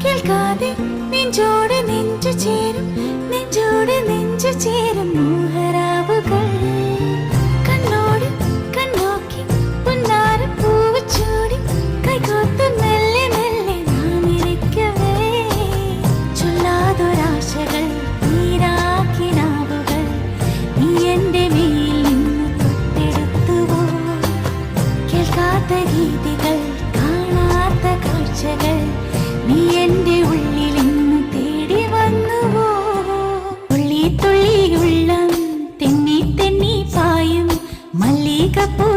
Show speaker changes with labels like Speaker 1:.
Speaker 1: കേൾക്കാതെ നെഞ്ചോട് നെഞ്ചു ചേരും നെഞ്ചോട് നെഞ്ചു ചേരും മോഹരാവുകൾ കണ്ണോട് കണ്ണോക്കി പുന്നാരം പൂവ് ചൂടി കൈകോത്ത് മെല്ലെ മെല്ലെ നാം ഇരിക്കവേ ചൊല്ലാതൊരാശകൾ നീരാക്കിനാവുകൾ നീ എൻ്റെ മേൽ നിന്ന് തൊട്ടെടുത്തുവോ കേൾക്കാത്ത ഗീതികൾ കാണാത്ത കാഴ്ചകൾ നീ എൻ്റെ ഉള്ളിൽ ഇന്ന് തേടി വന്നുവോ തുള്ളി തുള്ളി ഉള്ളം തെന്നി തെന്നി പായും മല്ലികപ്പൂ